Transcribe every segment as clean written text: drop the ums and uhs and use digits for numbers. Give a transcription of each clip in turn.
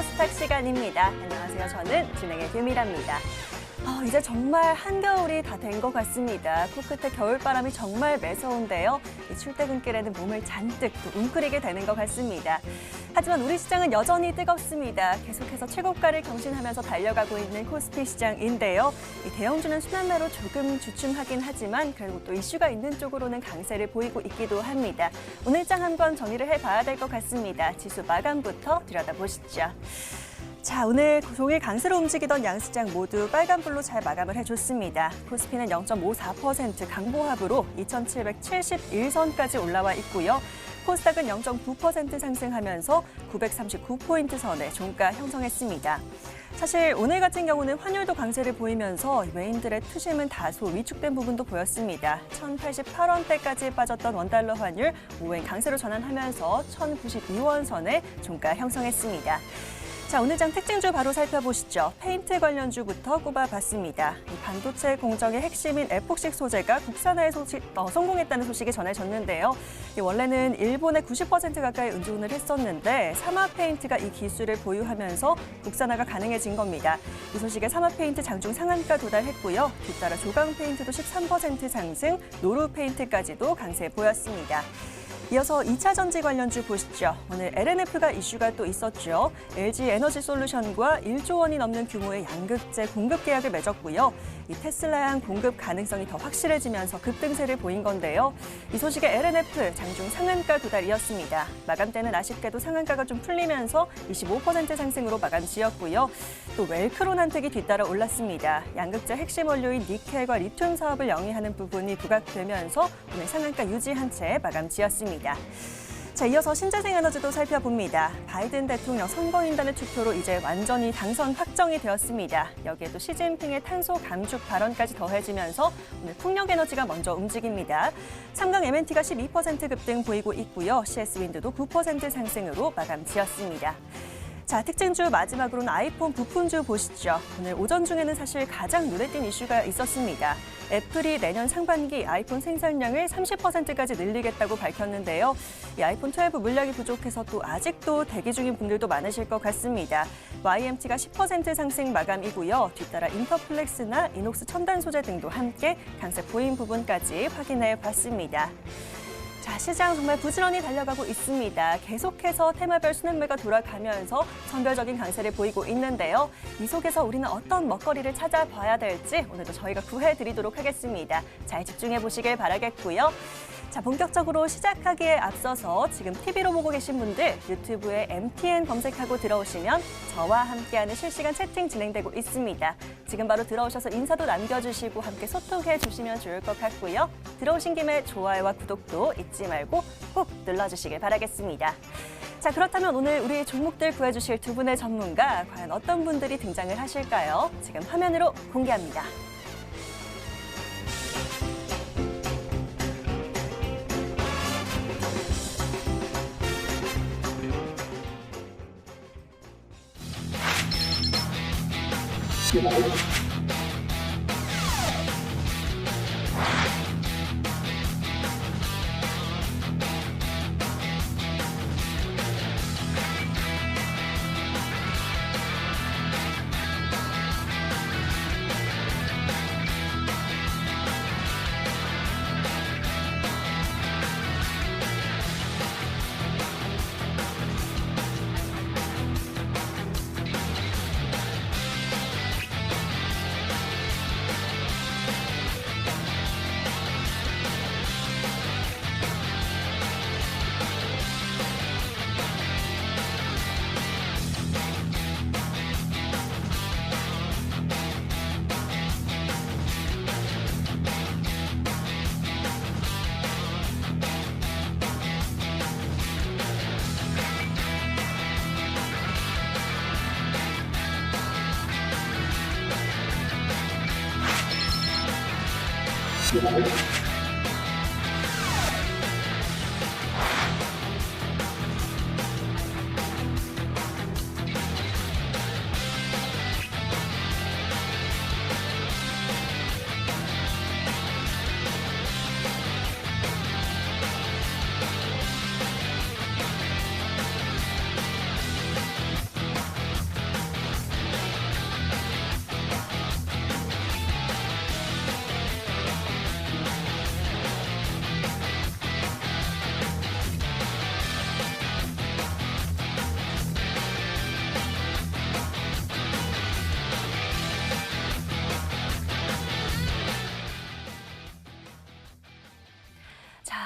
뉴스탁 시간입니다. 안녕하세요. 저는 진행의 김미라입니다. 이제 정말 한겨울이 다 된 것 같습니다. 코끝에 겨울바람이 정말 매서운데요. 이 출퇴근길에는 몸을 잔뜩 또 웅크리게 되는 것 같습니다. 하지만 우리 시장은 여전히 뜨겁습니다. 계속해서 최고가를 경신하면서 달려가고 있는 코스피 시장인데요. 이 대형주는 순환매로 조금 주춤하긴 하지만 그래도 또 이슈가 있는 쪽으로는 강세를 보이고 있기도 합니다. 오늘장 한번 정리를 해봐야 될 것 같습니다. 지수 마감부터 들여다보시죠. 자, 오늘 종일 강세로 움직이던 양시장 모두 빨간불로 잘 마감을 해줬습니다. 코스피는 0.54% 강보합으로 2,771선까지 올라와 있고요. 코스닥은 0.9% 상승하면서 939포인트 선에 종가 형성했습니다. 사실 오늘 같은 경우는 환율도 강세를 보이면서 외인들의 투심은 다소 위축된 부분도 보였습니다. 1,088원대까지 빠졌던 원달러 환율 오행 강세로 전환하면서 1,092원 선에 종가 형성했습니다. 자, 오늘장 특징주 바로 살펴보시죠. 페인트 관련주부터 꼽아봤습니다. 이 반도체 공정의 핵심인 에폭식 소재가 국산화에 성공했다는 소식이 전해졌는데요. 원래는 일본의 90% 가까이 의존을 했었는데 사마 페인트가 이 기술을 보유하면서 국산화가 가능해진 겁니다. 이 소식에 사마 페인트 장중 상한가 도달했고요. 뒤따라 조강 페인트도 13% 상승, 노루 페인트까지도 강세 보였습니다. 이어서 2차 전지 관련주 보시죠. 오늘 LNF가 이슈가 또 있었죠. LG 에너지 솔루션과 1조 원이 넘는 규모의 양극재 공급 계약을 맺었고요. 이 테슬라양 공급 가능성이 더 확실해지면서 급등세를 보인 건데요. 이 소식에 LNF 장중 상한가 도달이었습니다. 마감대는 아쉽게도 상한가가 좀 풀리면서 25% 상승으로 마감 지었고요. 또 웰크론 한택이 뒤따라 올랐습니다. 양극재 핵심 원료인 니켈과 리튬 사업을 영위하는 부분이 부각되면서 오늘 상한가 유지한 채 마감 지었습니다. 자, 이어서 신재생 에너지도 살펴봅니다. 바이든 대통령 선거인단의 투표로 이제 완전히 당선 확정이 되었습니다. 여기에도 시진핑의 탄소 감축 발언까지 더해지면서 오늘 풍력에너지가 먼저 움직입니다. 삼강 MNT가 12% 급등 보이고 있고요. CS윈드도 9% 상승으로 마감 지었습니다. 자, 특징주 마지막으로는 아이폰 부품주 보시죠. 오늘 오전 중에는 사실 가장 눈에 띈 이슈가 있었습니다. 애플이 내년 상반기 아이폰 생산량을 30%까지 늘리겠다고 밝혔는데요. 이 아이폰 12 물량이 부족해서 또 아직도 대기 중인 분들도 많으실 것 같습니다. YMT가 10% 상승 마감이고요. 뒤따라 인터플렉스나 이녹스 첨단 소재 등도 함께 강세 보인 부분까지 확인해 봤습니다. 자, 시장 정말 부지런히 달려가고 있습니다. 계속해서 테마별 순환매가 돌아가면서 선별적인 강세를 보이고 있는데요. 이 속에서 우리는 어떤 먹거리를 찾아봐야 될지 오늘도 저희가 구해드리도록 하겠습니다. 잘 집중해 보시길 바라겠고요. 자, 본격적으로 시작하기에 앞서서 지금 TV로 보고 계신 분들 유튜브에 MTN 검색하고 들어오시면 저와 함께하는 실시간 채팅 진행되고 있습니다. 지금 바로 들어오셔서 인사도 남겨주시고 함께 소통해 주시면 좋을 것 같고요. 들어오신 김에 좋아요와 구독도 잊지 말고 꼭 눌러주시길 바라겠습니다. 자, 그렇다면 오늘 우리 종목들 구해주실 두 분의 전문가 과연 어떤 분들이 등장을 하실까요? 지금 화면으로 공개합니다.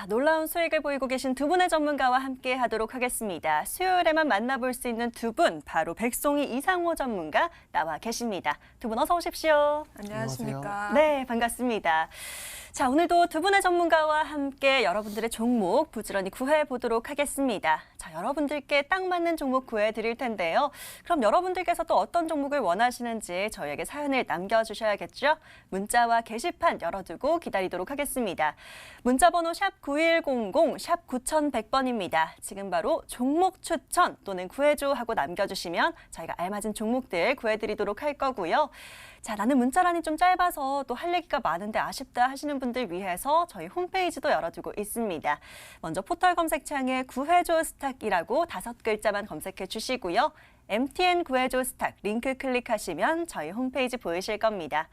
놀라운 수익을 보이고 계신 두 분의 전문가와 함께 하도록 하겠습니다. 수요일에만 만나볼 수 있는 두 분, 바로 백송이 이상호 전문가 나와 계십니다. 두 분 어서 오십시오. 안녕하십니까. 네, 반갑습니다. 자, 오늘도 두 분의 전문가와 함께 여러분들의 종목 부지런히 구해보도록 하겠습니다. 자, 여러분들께 딱 맞는 종목 구해드릴 텐데요. 그럼 여러분들께서 또 어떤 종목을 원하시는지 저희에게 사연을 남겨주셔야겠죠? 문자와 게시판 열어두고 기다리도록 하겠습니다. 문자번호 샵 9100, 샵 9100번입니다. 지금 바로 종목 추천 또는 구해줘 하고 남겨주시면 저희가 알맞은 종목들 구해드리도록 할 거고요. 자, 나는 문자란이 좀 짧아서 또 할 얘기가 많은데 아쉽다 하시는 분들 위해서 저희 홈페이지도 열어두고 있습니다. 먼저 포털 검색창에 구해줘 스탁이라고 5글자만 검색해 주시고요. MTN 구해줘 스탁 링크 클릭하시면 저희 홈페이지 보이실 겁니다.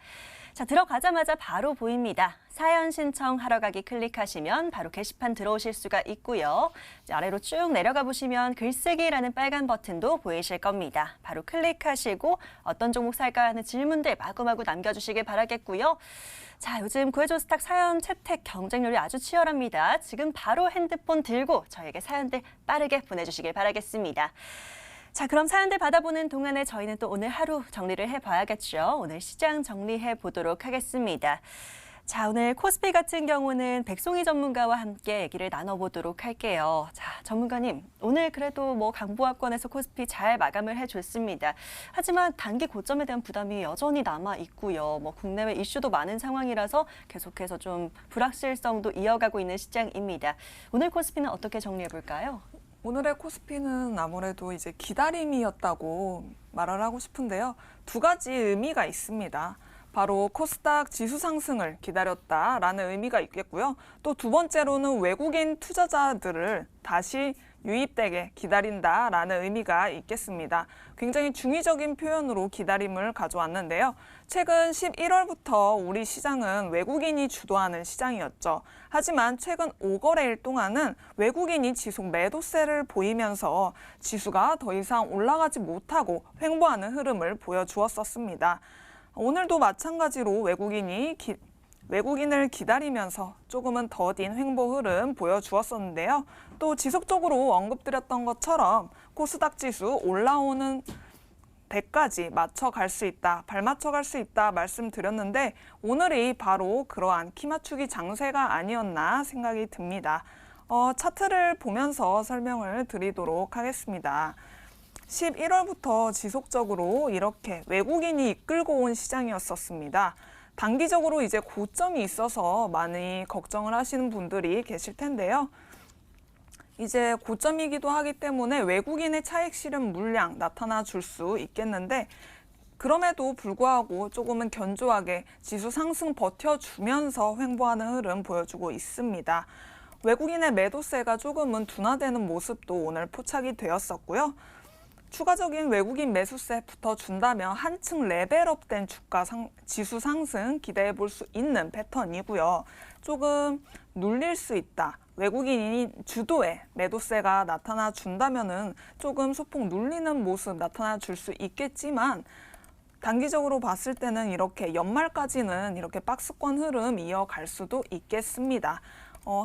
자, 들어가자마자 바로 보입니다. 사연 신청하러 가기 클릭하시면 바로 게시판 들어오실 수가 있고요. 아래로 쭉 내려가 보시면 글쓰기라는 빨간 버튼도 보이실 겁니다. 바로 클릭하시고 어떤 종목 살까 하는 질문들 마구마구 남겨주시길 바라겠고요. 자, 요즘 구해줘 스탁 사연 채택 경쟁률이 아주 치열합니다. 지금 바로 핸드폰 들고 저에게 사연들 빠르게 보내주시길 바라겠습니다. 자, 그럼 사연들 받아보는 동안에 저희는 또 오늘 하루 정리를 해봐야겠죠. 오늘 시장 정리해 보도록 하겠습니다. 자, 오늘 코스피 같은 경우는 백송이 전문가와 함께 얘기를 나눠보도록 할게요. 자, 전문가님, 오늘 그래도 강보합권에서 코스피 잘 마감을 해줬습니다. 하지만 단기 고점에 대한 부담이 여전히 남아 있고요. 국내외 이슈도 많은 상황이라서 계속해서 좀 불확실성도 이어가고 있는 시장입니다. 오늘 코스피는 어떻게 정리해 볼까요? 오늘의 코스피는 아무래도 이제 기다림이었다고 말을 하고 싶은데요. 두 가지 의미가 있습니다. 바로 코스닥 지수 상승을 기다렸다라는 의미가 있겠고요. 또 두 번째로는 외국인 투자자들을 다시 유입되게 기다린다라는 의미가 있겠습니다. 굉장히 중의적인 표현으로 기다림을 가져왔는데요. 최근 11월부터 우리 시장은 외국인이 주도하는 시장이었죠. 하지만 최근 5거래일 동안은 외국인이 지속 매도세를 보이면서 지수가 더 이상 올라가지 못하고 횡보하는 흐름을 보여주었었습니다. 오늘도 마찬가지로 외국인을 기다리면서 조금은 더딘 횡보 흐름 보여주었었는데요. 또 지속적으로 언급드렸던 것처럼 코스닥 지수 올라오는 데까지 맞춰갈 수 있다, 발맞춰갈 수 있다 말씀드렸는데 오늘이 바로 그러한 키맞추기 장세가 아니었나 생각이 듭니다. 차트를 보면서 설명을 드리도록 하겠습니다. 11월부터 지속적으로 이렇게 외국인이 이끌고 온 시장이었었습니다. 단기적으로 이제 고점이 있어서 많이 걱정을 하시는 분들이 계실 텐데요. 이제 고점이기도 하기 때문에 외국인의 차익 실현 물량 나타나 줄 수 있겠는데 그럼에도 불구하고 조금은 견조하게 지수 상승 버텨주면서 횡보하는 흐름 보여주고 있습니다. 외국인의 매도세가 조금은 둔화되는 모습도 오늘 포착이 되었었고요. 추가적인 외국인 매수세 붙어준다면 한층 레벨업된 지수 상승 기대해 볼 수 있는 패턴이고요. 조금 눌릴 수 있다. 외국인이 주도의 매도세가 나타나 준다면은 조금 소폭 눌리는 모습 나타나 줄 수 있겠지만 단기적으로 봤을 때는 이렇게 연말까지는 이렇게 박스권 흐름 이어갈 수도 있겠습니다.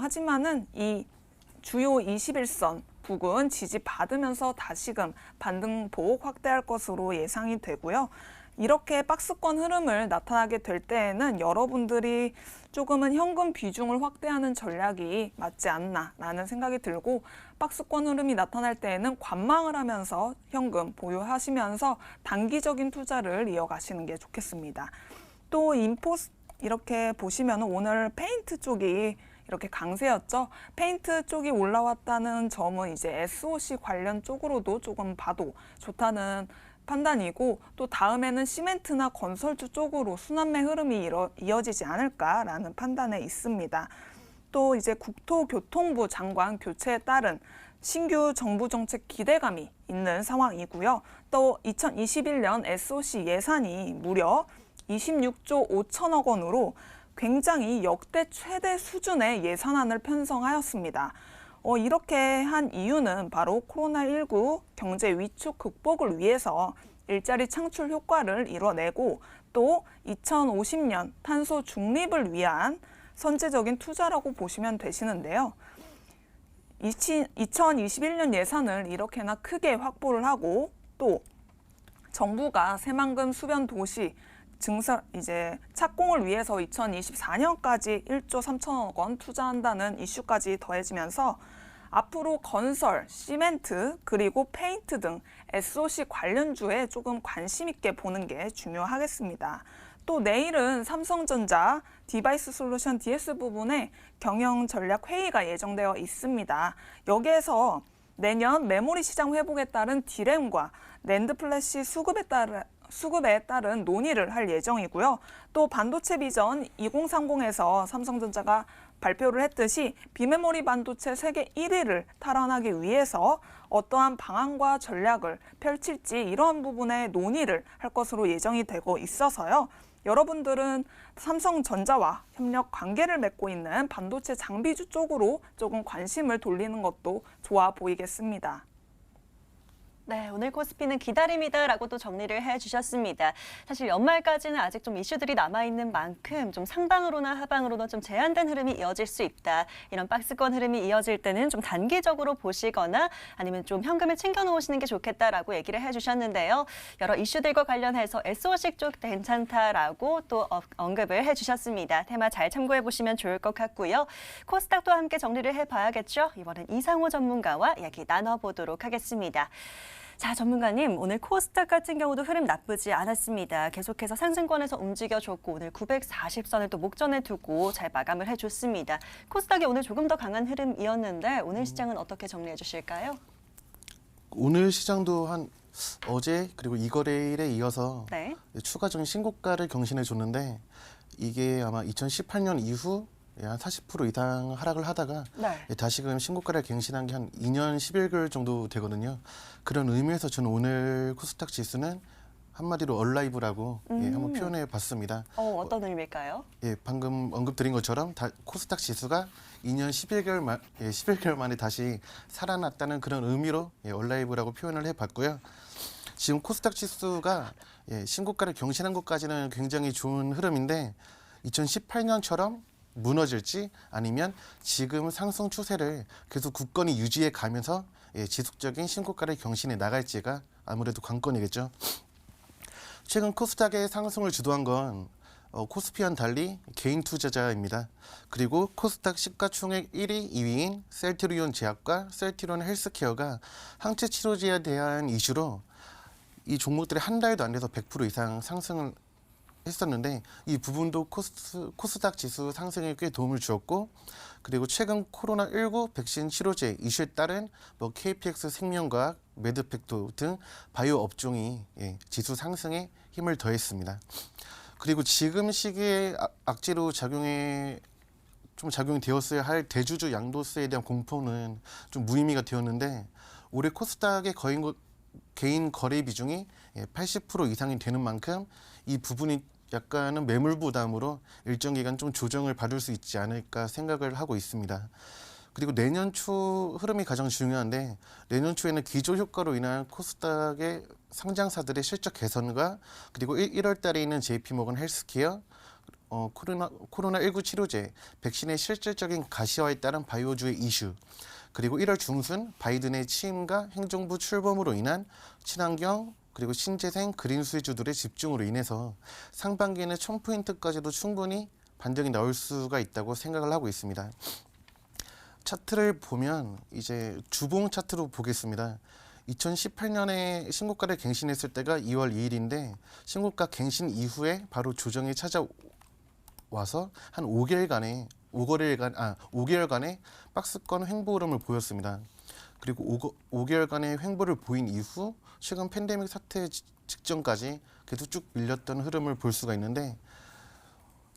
하지만은 이 주요 21선 부근 지지받으면서 다시금 반등폭 확대할 것으로 예상이 되고요. 이렇게 박스권 흐름을 나타나게 될 때에는 여러분들이 조금은 현금 비중을 확대하는 전략이 맞지 않나라는 생각이 들고 박스권 흐름이 나타날 때에는 관망을 하면서 현금 보유하시면서 단기적인 투자를 이어가시는 게 좋겠습니다. 또 인포스 이렇게 보시면 오늘 페인트 쪽이 이렇게 강세였죠. 페인트 쪽이 올라왔다는 점은 이제 SOC 관련 쪽으로도 조금 봐도 좋다는 판단이고 또 다음에는 시멘트나 건설주 쪽으로 순환매 흐름이 이어지지 않을까라는 판단에 있습니다. 또 이제 국토교통부 장관 교체에 따른 신규 정부 정책 기대감이 있는 상황이고요. 또 2021년 SOC 예산이 무려 26조 5천억 원으로 굉장히 역대 최대 수준의 예산안을 편성하였습니다. 이렇게 한 이유는 바로 코로나19 경제 위축 극복을 위해서 일자리 창출 효과를 이뤄내고 또 2050년 탄소 중립을 위한 선제적인 투자라고 보시면 되시는데요. 2021년 예산을 이렇게나 크게 확보를 하고 또 정부가 새만금 수변 도시 착공을 위해서 2024년까지 1조 3천억 원 투자한다는 이슈까지 더해지면서 앞으로 건설, 시멘트, 그리고 페인트 등 SOC 관련주에 조금 관심 있게 보는 게 중요하겠습니다. 또 내일은 삼성전자 디바이스 솔루션 DS 부분에 경영 전략 회의가 예정되어 있습니다. 여기에서 내년 메모리 시장 회복에 따른 디램과 낸드 플래시 수급에 따른 논의를 할 예정이고요. 또 반도체 비전 2030에서 삼성전자가 발표를 했듯이 비메모리 반도체 세계 1위를 탈환하기 위해서 어떠한 방안과 전략을 펼칠지 이런 부분에 논의를 할 것으로 예정이 되고 있어서요. 여러분들은 삼성전자와 협력 관계를 맺고 있는 반도체 장비주 쪽으로 조금 관심을 돌리는 것도 좋아 보이겠습니다. 네, 오늘 코스피는 기다림이다라고 또 정리를 해주셨습니다. 사실 연말까지는 아직 좀 이슈들이 남아있는 만큼 좀 상방으로나 하방으로나 좀 제한된 흐름이 이어질 수 있다. 이런 박스권 흐름이 이어질 때는 좀 단기적으로 보시거나 아니면 좀 현금을 챙겨놓으시는 게 좋겠다라고 얘기를 해주셨는데요. 여러 이슈들과 관련해서 SOC 쪽 괜찮다라고 또 언급을 해주셨습니다. 테마 잘 참고해보시면 좋을 것 같고요. 코스닥도 함께 정리를 해봐야겠죠. 이번엔 이상호 전문가와 이야기 나눠보도록 하겠습니다. 자, 전문가님, 오늘 코스닥 같은 경우도 흐름 나쁘지 않았습니다. 계속해서 상승권에서 움직여줬고 오늘 940선을 또 목전에 두고 잘 마감을 해줬습니다. 코스닥이 오늘 조금 더 강한 흐름이었는데 오늘 시장은 어떻게 정리해 주실까요? 오늘 시장도 한 어제 그리고 이거래일에 이어서 네. 추가적인 신고가를 경신해 줬는데 이게 아마 2018년 이후 한 40% 이상 하락을 하다가 네. 다시금 신고가를 갱신한 게 한 2년 11개월 정도 되거든요. 그런 의미에서 저는 오늘 코스닥 지수는 한마디로 얼라이브라고 한번 표현해 봤습니다. 어떤 의미일까요? 방금 언급드린 것처럼 코스닥 지수가 2년 11개월 만에 다시 살아났다는 그런 의미로 얼라이브라고 표현을 해봤고요. 지금 코스닥 지수가 신고가를 경신한 것까지는 굉장히 좋은 흐름인데 2018년처럼 무너질지 아니면 지금 상승 추세를 계속 굳건히 유지해 가면서 지속적인 신고가를 경신해 나갈지가 아무래도 관건이겠죠. 최근 코스닥의 상승을 주도한 건 코스피와는 달리 개인 투자자입니다. 그리고 코스닥 시가총액 1위, 2위인 셀트리온 제약과 셀트리온 헬스케어가 항체 치료제에 대한 이슈로 이 종목들이 한 달도 안 돼서 100% 이상 상승을 했었는데 이 부분도 코스닥 지수 상승에 꽤 도움을 주었고 그리고 최근 코로나19 백신 치료제 이슈에 따른 KPX 생명과학, 메드팩토 등 바이오 업종이 지수 상승에 힘을 더했습니다. 그리고 지금 시기에 악재로 작용이 되었어야 할 대주주 양도세에 대한 공포는 좀 무의미가 되었는데 올해 코스닥의 개인 거래 비중이 80% 이상이 되는 만큼 이 부분이 약간은 매물 부담으로 일정 기간 좀 조정을 받을 수 있지 않을까 생각을 하고 있습니다. 그리고 내년 초 흐름이 가장 중요한데 내년 초에는 기조 효과로 인한 코스닥의 상장사들의 실적 개선과 그리고 1월 달에 있는 JP모건 헬스케어, 코로나19 치료제, 백신의 실질적인 가시화에 따른 바이오주의 이슈, 그리고 1월 중순 바이든의 취임과 행정부 출범으로 인한 친환경 그리고 신재생 그린 수혜주들의 집중으로 인해서 상반기에는 1000포인트까지도 충분히 반등이 나올 수가 있다고 생각을 하고 있습니다. 차트를 보면 이제 주봉 차트로 보겠습니다. 2018년에 신고가를 갱신했을 때가 2월 2일인데 신고가 갱신 이후에 바로 조정이 찾아와서 한 5개월간의 박스권 횡보 흐름을 보였습니다. 그리고 5개월간의 횡보를 보인 이후 최근 팬데믹 사태 직전까지 계속 쭉 밀렸던 흐름을 볼 수가 있는데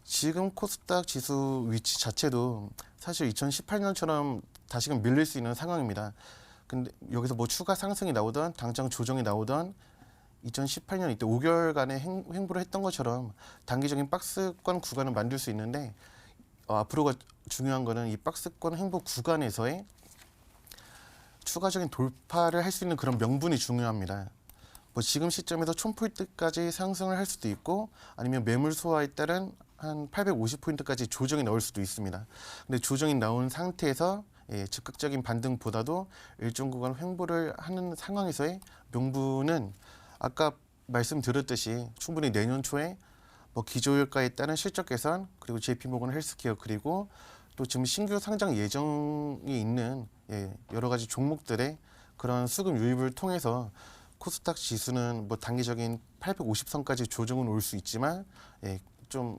지금 코스닥 지수 위치 자체도 사실 2018년처럼 다시금 밀릴 수 있는 상황입니다. 근데 여기서 뭐 추가 상승이 나오던 당장 조정이 나오던 2018년 이때 5개월간의 횡보를 했던 것처럼 단기적인 박스권 구간을 만들 수 있는데 앞으로가 중요한 거는 이 박스권 횡보 구간에서의 추가적인 돌파를 할 수 있는 그런 명분이 중요합니다. 뭐 지금 시점에서 1000포인트까지 상승을 할 수도 있고 아니면 매물 소화에 따른 한 850포인트까지 조정이 나올 수도 있습니다. 근데 조정이 나온 상태에서 즉각적인 반등보다도 일정 구간 횡보를 하는 상황에서의 명분은 아까 말씀드렸듯이 충분히 내년 초에 뭐 기조효과에 따른 실적 개선, 그리고 JP모건 헬스케어, 그리고 또 지금 신규 상장 예정이 있는 여러 가지 종목들의 그런 수급 유입을 통해서 코스닥 지수는 뭐 단기적인 850선까지 조정은 올 수 있지만 좀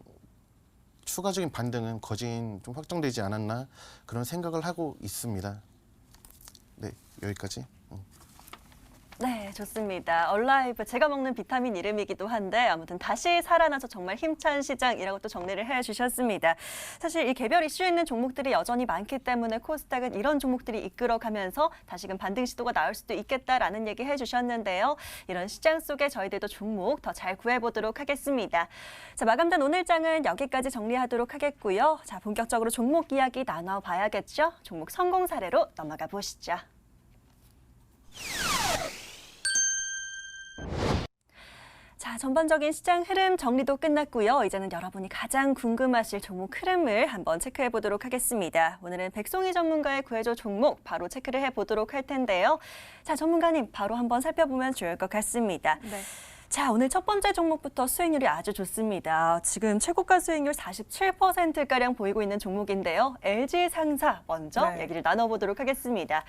추가적인 반등은 거진 좀 확정되지 않았나 그런 생각을 하고 있습니다. 네, 여기까지. 네, 좋습니다. 얼라이브 제가 먹는 비타민 이름이기도 한데 아무튼 다시 살아나서 정말 힘찬 시장이라고 또 정리를 해주셨습니다. 사실 이 개별 이슈 있는 종목들이 여전히 많기 때문에 코스닥은 이런 종목들이 이끌어가면서 다시금 반등 시도가 나올 수도 있겠다라는 얘기 해주셨는데요. 이런 시장 속에 저희들도 종목 더 잘 구해보도록 하겠습니다. 자, 마감된 오늘 장은 여기까지 정리하도록 하겠고요. 자, 본격적으로 종목 이야기 나눠봐야겠죠. 종목 성공 사례로 넘어가 보시죠. 자, 전반적인 시장 흐름 정리도 끝났고요. 이제는 여러분이 가장 궁금하실 종목 흐름을 한번 체크해 보도록 하겠습니다. 오늘은 백송희 전문가의 구해줘 종목 바로 체크를 해보도록 할 텐데요. 자, 전문가님 바로 한번 살펴보면 좋을 것 같습니다. 네. 자, 오늘 첫 번째 종목부터 수익률이 아주 좋습니다. 지금 최고가 수익률 47%가량 보이고 있는 종목인데요. LG상사 먼저 네. 얘기를 나눠보도록 하겠습니다.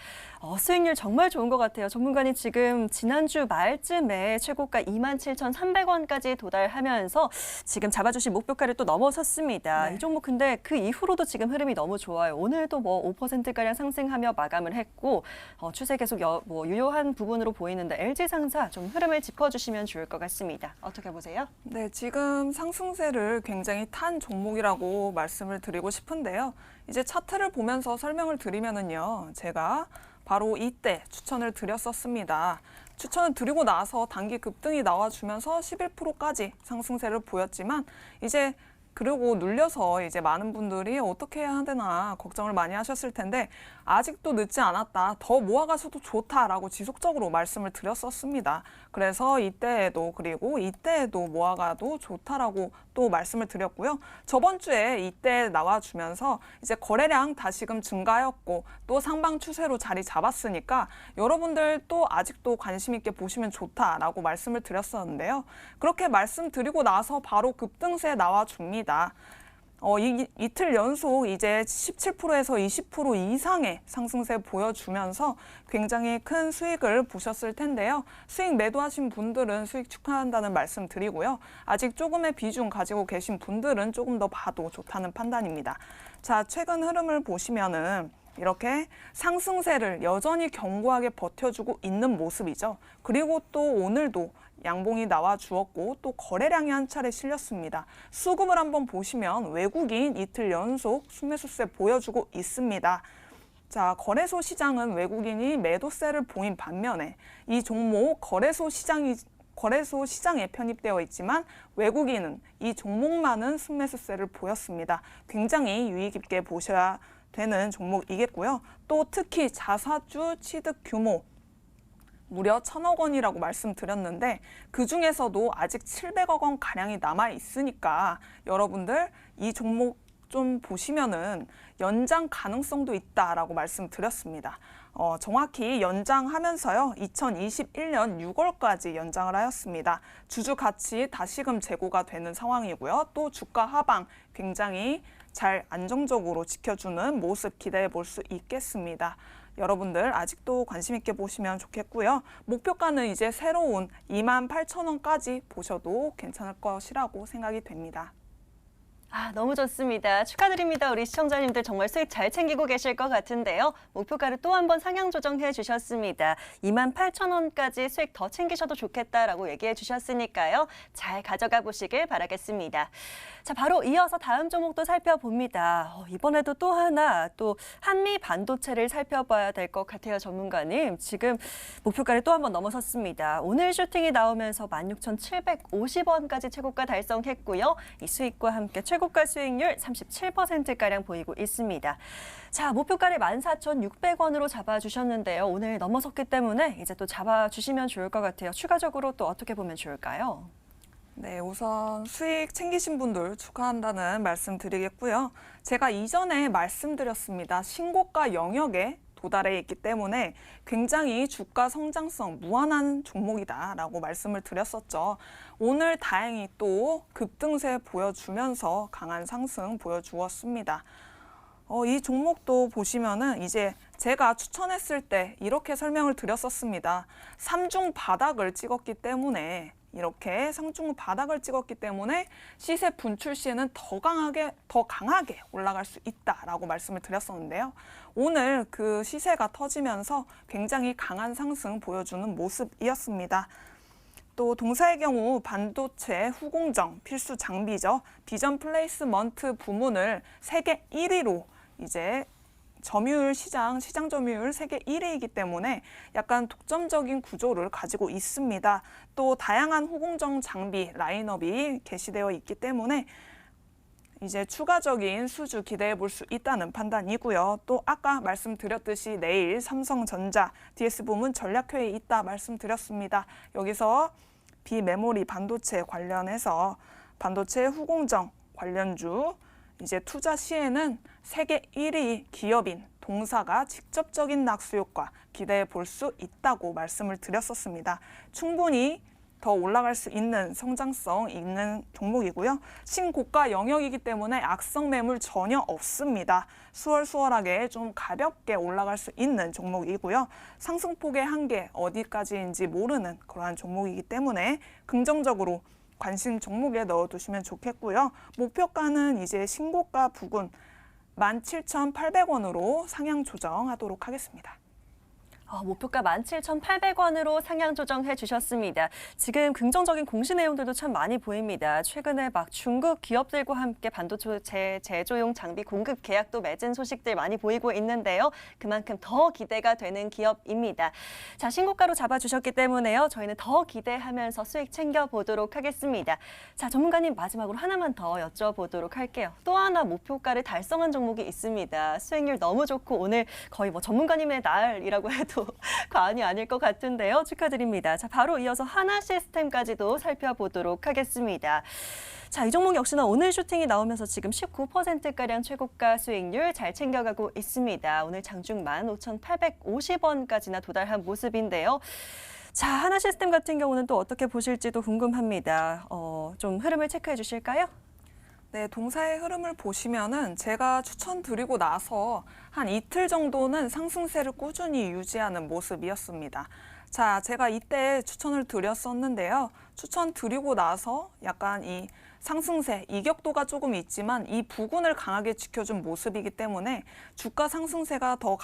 수익률 정말 좋은 것 같아요. 전문가님 지금 지난주 말쯤에 최고가 27,300원까지 도달하면서 지금 잡아주신 목표가를 또 넘어섰습니다. 네. 이 종목 근데 그 이후로도 지금 흐름이 너무 좋아요. 오늘도 뭐 5%가량 상승하며 마감을 했고 추세 계속 유효한 부분으로 보이는데 LG상사 좀 흐름을 짚어주시면 좋을 것 같습니다. 어떻게 보세요? 네, 지금 상승세를 굉장히 탄 종목이라고 말씀을 드리고 싶은데요. 이제 차트를 보면서 설명을 드리면은요, 제가 바로 이때 추천을 드렸었습니다. 추천을 드리고 나서 단기 급등이 나와주면서 11%까지 상승세를 보였지만 이제 그리고 눌려서 이제 많은 분들이 어떻게 해야 되나 걱정을 많이 하셨을 텐데 아직도 늦지 않았다. 더 모아가셔도 좋다라고 지속적으로 말씀을 드렸었습니다. 그래서 이때에도 그리고 이때에도 모아가도 좋다라고 또 말씀을 드렸고요. 저번 주에 이때 나와주면서 이제 거래량 다시금 증가했고 또 상방 추세로 자리 잡았으니까 여러분들 또 아직도 관심 있게 보시면 좋다라고 말씀을 드렸었는데요. 그렇게 말씀드리고 나서 바로 급등세 나와줍니다. 이틀 연속 이제 17%에서 20% 이상의 상승세 보여주면서 굉장히 큰 수익을 보셨을 텐데요. 수익 매도하신 분들은 수익 축하한다는 말씀 드리고요. 아직 조금의 비중 가지고 계신 분들은 조금 더 봐도 좋다는 판단입니다. 자, 최근 흐름을 보시면은 이렇게 상승세를 여전히 견고하게 버텨주고 있는 모습이죠. 그리고 또 오늘도 양봉이 나와 주었고 또 거래량이 한 차례 실렸습니다. 수급을 한번 보시면 외국인 이틀 연속 순매수세 보여주고 있습니다. 자, 거래소 시장은 외국인이 매도세를 보인 반면에 이 종목 거래소 시장에 편입되어 있지만 외국인은 이 종목만은 순매수세를 보였습니다. 굉장히 유의 깊게 보셔야 되는 종목이겠고요. 또 특히 자사주 취득 규모 무려 1,000억 원이라고 말씀드렸는데 그중에서도 아직 700억 원 가량이 남아 있으니까 여러분들 이 종목 좀 보시면은 연장 가능성도 있다라고 말씀드렸습니다. 정확히 연장하면서요. 2021년 6월까지 연장을 하였습니다. 주주 가치 다시금 재고가 되는 상황이고요. 또 주가 하방 굉장히 잘 안정적으로 지켜주는 모습 기대해 볼 수 있겠습니다. 여러분들 아직도 관심 있게 보시면 좋겠고요. 목표가는 이제 새로운 28,000원까지 보셔도 괜찮을 것이라고 생각이 됩니다. 너무 좋습니다. 축하드립니다. 우리 시청자님들 정말 수익 잘 챙기고 계실 것 같은데요. 목표가를 또 한 번 상향 조정해 주셨습니다. 28,000원까지 수익 더 챙기셔도 좋겠다라고 얘기해 주셨으니까요. 잘 가져가 보시길 바라겠습니다. 자, 바로 이어서 다음 종목도 살펴봅니다. 이번에도 또 하나 또 한미 반도체를 살펴봐야 될 것 같아요. 전문가님. 지금 목표가를 또 한 번 넘어섰습니다. 오늘 슈팅이 나오면서 16,750원까지 최고가 달성했고요. 이 수익과 함께 최고가 수익률 37%가량 보이고 있습니다. 자, 목표가를 14,600원으로 잡아주셨는데요. 오늘 넘어섰기 때문에 이제 또 잡아주시면 좋을 것 같아요. 추가적으로 또 어떻게 보면 좋을까요? 네, 우선 수익 챙기신 분들 축하한다는 말씀 드리겠고요. 제가 이전에 말씀드렸습니다. 신고가 영역에 도달해 있기 때문에 굉장히 주가 성장성 무한한 종목이다라고 말씀을 드렸었죠. 오늘 다행히 또 급등세 보여주면서 강한 상승 보여주었습니다. 이 종목도 보시면은 이제 제가 추천했을 때 이렇게 설명을 드렸었습니다. 삼중 바닥을 찍었기 때문에 이렇게 상중 바닥을 찍었기 때문에 시세 분출 시에는 더 강하게 올라갈 수 있다라고 말씀을 드렸었는데요. 오늘 그 시세가 터지면서 굉장히 강한 상승 보여주는 모습이었습니다. 또 동사의 경우 반도체 후공정 필수 장비죠. 비전 플레이스먼트 부문을 세계 1위로 이제 점유율 시장 점유율 세계 1위이기 때문에 약간 독점적인 구조를 가지고 있습니다. 또 다양한 후공정 장비 라인업이 게시되어 있기 때문에 이제 추가적인 수주 기대해 볼 수 있다는 판단이고요. 또 아까 말씀드렸듯이 내일 삼성전자 DS 부문 전략회의 있다 말씀드렸습니다. 여기서 비메모리 반도체 관련해서 반도체 후공정 관련주 이제 투자 시에는 세계 1위 기업인 동사가 직접적인 낙수 효과 기대해 볼 수 있다고 말씀을 드렸었습니다. 충분히 더 올라갈 수 있는 성장성 있는 종목이고요. 신고가 영역이기 때문에 악성 매물 전혀 없습니다. 수월수월하게 좀 가볍게 올라갈 수 있는 종목이고요. 상승폭의 한계 어디까지인지 모르는 그러한 종목이기 때문에 긍정적으로 관심 종목에 넣어두시면 좋겠고요. 목표가는 이제 신고가 부근 17,800원으로 상향 조정하도록 하겠습니다. 목표가 17,800원으로 상향 조정해 주셨습니다. 지금 긍정적인 공시 내용들도 참 많이 보입니다. 최근에 막 중국 기업들과 함께 반도체 제조용 장비 공급 계약도 맺은 소식들 많이 보이고 있는데요. 그만큼 더 기대가 되는 기업입니다. 자, 신고가로 잡아주셨기 때문에요. 저희는 더 기대하면서 수익 챙겨보도록 하겠습니다. 자, 전문가님 마지막으로 하나만 더 여쭤보도록 할게요. 또 하나 목표가를 달성한 종목이 있습니다. 수익률 너무 좋고 오늘 거의 뭐 전문가님의 날이라고 해도 과언이 아닐 것 같은데요. 축하드립니다. 자, 바로 이어서 하나 시스템까지도 살펴보도록 하겠습니다. 자, 이 종목 역시나 오늘 슈팅이 나오면서 지금 19%가량 최고가 수익률 잘 챙겨가고 있습니다. 오늘 장중 15,850원까지나 도달한 모습인데요. 자, 하나 시스템 같은 경우는 또 어떻게 보실지도 궁금합니다. 좀 흐름을 체크해 주실까요? 네, 동사의 흐름을 보시면은 제가 추천드리고 나서 한 이틀 정도는 상승세를 꾸준히 유지하는 모습이었습니다. 자, 제가 이때 추천을 드렸었는데요. 추천드리고 나서 약간 이 상승세, 이격도가 조금 있지만 이 부근을 강하게 지켜준 모습이기 때문에 주가 상승세가 더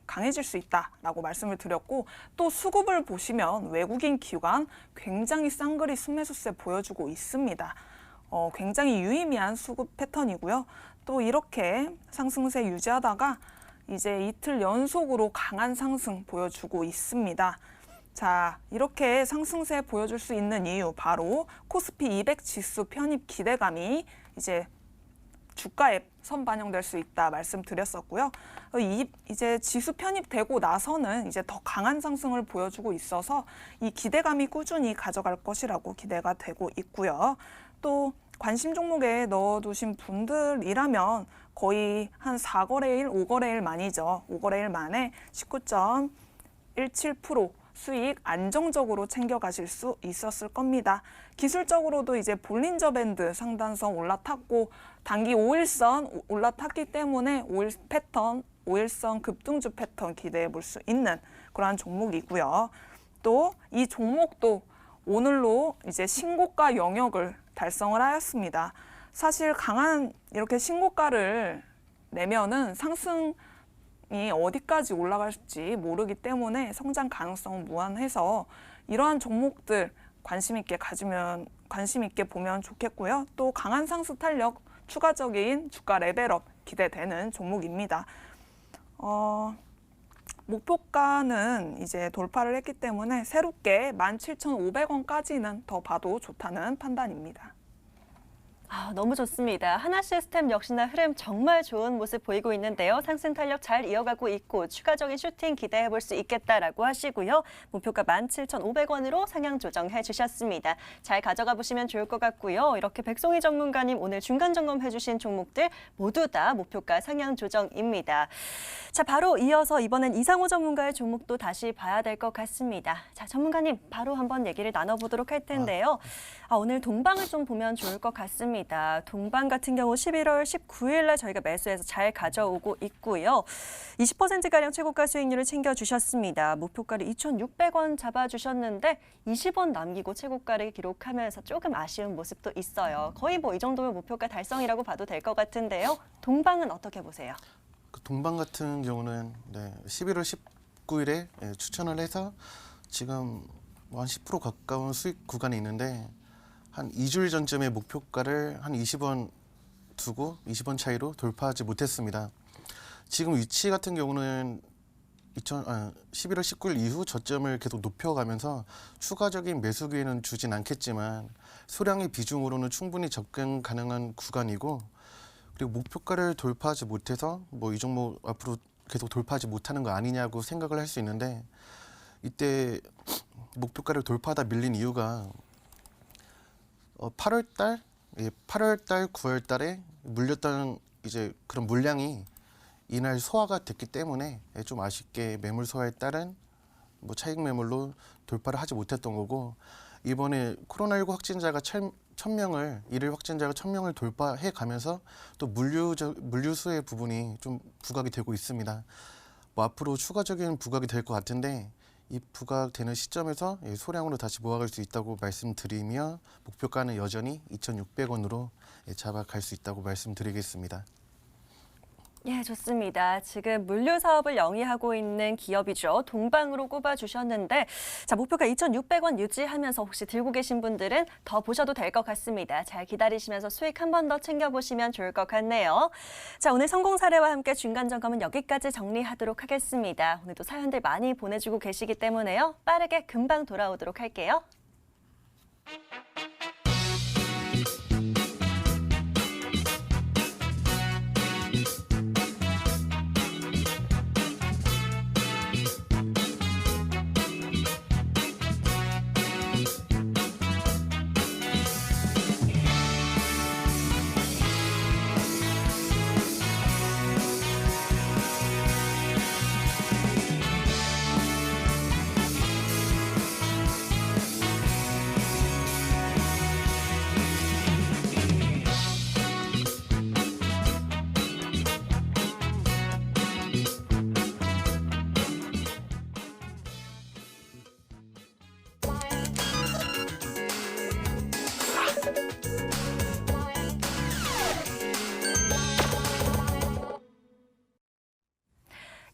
강해질 수 있다라고 말씀을 드렸고 또 수급을 보시면 외국인 기관 굉장히 쌍거리 순매수세 보여주고 있습니다. 굉장히 유의미한 수급 패턴이고요. 또 이렇게 상승세 유지하다가 이제 이틀 연속으로 강한 상승 보여주고 있습니다. 자, 이렇게 상승세 보여줄 수 있는 이유 바로 코스피 200 지수 편입 기대감이 이제 주가에 선반영될 수 있다 말씀드렸었고요. 이제 지수 편입되고 나서는 이제 더 강한 상승을 보여주고 있어서 이 기대감이 꾸준히 가져갈 것이라고 기대가 되고 있고요. 또 관심 종목에 넣어두신 분들이라면 거의 한 4거래일, 5거래일 만이죠. 5거래일 만에 19.17% 수익 안정적으로 챙겨가실 수 있었을 겁니다. 기술적으로도 이제 볼린저 밴드 상단선 올라탔고 단기 5일선 올라탔기 때문에 5일 패턴, 5일선 급등주 패턴 기대해 볼 수 있는 그러한 종목이고요. 또 이 종목도 오늘로 이제 신고가 영역을 달성을 하였습니다. 사실 강한 이렇게 신고가를 내면은 상승이 어디까지 올라갈지 모르기 때문에 성장 가능성은 무한해서 이러한 종목들 관심 있게 보면 좋겠고요. 또 강한 상승 탄력, 추가적인 주가 레벨업 기대되는 종목입니다. 목표가는 이제 돌파를 했기 때문에 새롭게 17,500원까지는 더 봐도 좋다는 판단입니다. 너무 좋습니다. 하나시스템 역시나 흐름 정말 좋은 모습 보이고 있는데요. 상승 탄력 잘 이어가고 있고 추가적인 슈팅 기대해 볼 수 있겠다라고 하시고요. 목표가 17,500원으로 상향 조정해 주셨습니다. 잘 가져가 보시면 좋을 것 같고요. 이렇게 백송희 전문가님 오늘 중간 점검해 주신 종목들 모두 다 목표가 상향 조정입니다. 자, 바로 이어서 이번엔 이상호 전문가의 종목도 다시 봐야 될 것 같습니다. 자, 전문가님 바로 한번 얘기를 나눠보도록 할 텐데요. 오늘 동방을 좀 보면 좋을 것 같습니다. 동방 같은 경우 11월 19일 날 저희가 매수해서 잘 가져오고 있고요. 20%가량 최고가 수익률을 챙겨주셨습니다. 목표가를 2,600원 잡아주셨는데 20원 남기고 최고가를 기록하면서 조금 아쉬운 모습도 있어요. 거의 뭐 이 정도면 목표가 달성이라고 봐도 될 것 같은데요. 동방은 어떻게 보세요? 동방 같은 경우는 11월 19일에 추천을 해서 지금 한 10% 가까운 수익 구간이 있는데 한 2주일 전쯤에 목표가를 한 20원 두고 20원 차이로 돌파하지 못했습니다. 지금 위치 같은 경우는 11월 19일 이후 저점을 계속 높여가면서 추가적인 매수 기회는 주진 않겠지만 소량의 비중으로는 충분히 접근 가능한 구간이고, 그리고 목표가를 돌파하지 못해서 뭐 이 종목 앞으로 계속 돌파하지 못하는 거 아니냐고 생각을 할 수 있는데, 이때 목표가를 돌파하다 밀린 이유가 8월달, 9월달에 물렸던 이제 그런 물량이 이날 소화가 됐기 때문에 좀 아쉽게 매물 소화에 따른 뭐 차익 매물로 돌파를 하지 못했던 거고, 이번에 코로나19 확진자가 1,000명을 일일 확진자가 1,000명을 돌파해 가면서 또 물류수의 부분이 좀 부각이 되고 있습니다. 뭐 앞으로 추가적인 부각이 될 것 같은데, 이 부각되는 시점에서 소량으로 다시 모아갈 수 있다고 말씀드리며 목표가는 여전히 2,600원으로 잡아갈 수 있다고 말씀드리겠습니다. 예, 좋습니다. 지금 물류 사업을 영위하고 있는 기업이죠. 동방으로 꼽아주셨는데, 자, 목표가 2,600원 유지하면서 혹시 들고 계신 분들은 더 보셔도 될 것 같습니다. 잘 기다리시면서 수익 한 번 더 챙겨보시면 좋을 것 같네요. 자, 오늘 성공 사례와 함께 중간 점검은 여기까지 정리하도록 하겠습니다. 오늘도 사연들 많이 보내주고 계시기 때문에요. 빠르게 금방 돌아오도록 할게요.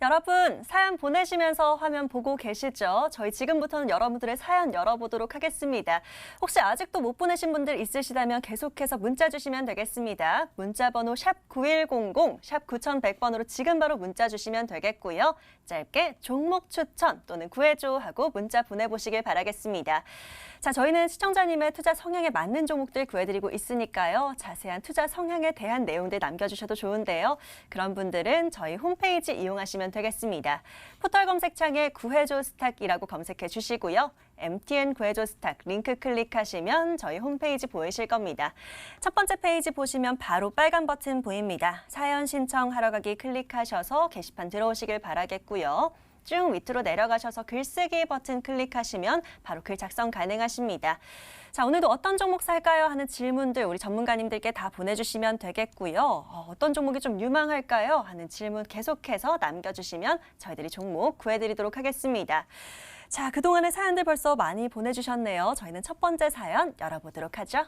여러분, 사연 보내시면서 화면 보고 계시죠? 저희 지금부터는 여러분들의 사연 열어보도록 하겠습니다. 혹시 아직도 못 보내신 분들 있으시다면 계속해서 문자 주시면 되겠습니다. 문자 번호 샵9100, 샵 9100번으로 지금 바로 문자 주시면 되겠고요. 짧게 종목 추천 또는 구해줘 하고 문자 보내보시길 바라겠습니다. 자, 저희는 시청자님의 투자 성향에 맞는 종목들 구해드리고 있으니까요. 자세한 투자 성향에 대한 내용들 남겨주셔도 좋은데요. 그런 분들은 저희 홈페이지 이용하시면 되겠습니다. 포털 검색창에 구해줘 스탁이라고 검색해 주시고요. MTN 구해줘 스탁 링크 클릭하시면 저희 홈페이지 보이실 겁니다. 첫 번째 페이지 보시면 바로 빨간 버튼 보입니다. 사연 신청하러 가기 클릭하셔서 게시판 들어오시길 바라겠고요. 쭉 밑으로 내려가셔서 글쓰기 버튼 클릭하시면 바로 글 작성 가능하십니다. 자, 오늘도 어떤 종목 살까요? 하는 질문들 우리 전문가님들께 다 보내주시면 되겠고요. 어떤 종목이 좀 유망할까요? 하는 질문 계속해서 남겨주시면 저희들이 종목 구해드리도록 하겠습니다. 자, 그동안의 사연들 벌써 많이 보내주셨네요. 저희는 첫 번째 사연 열어보도록 하죠.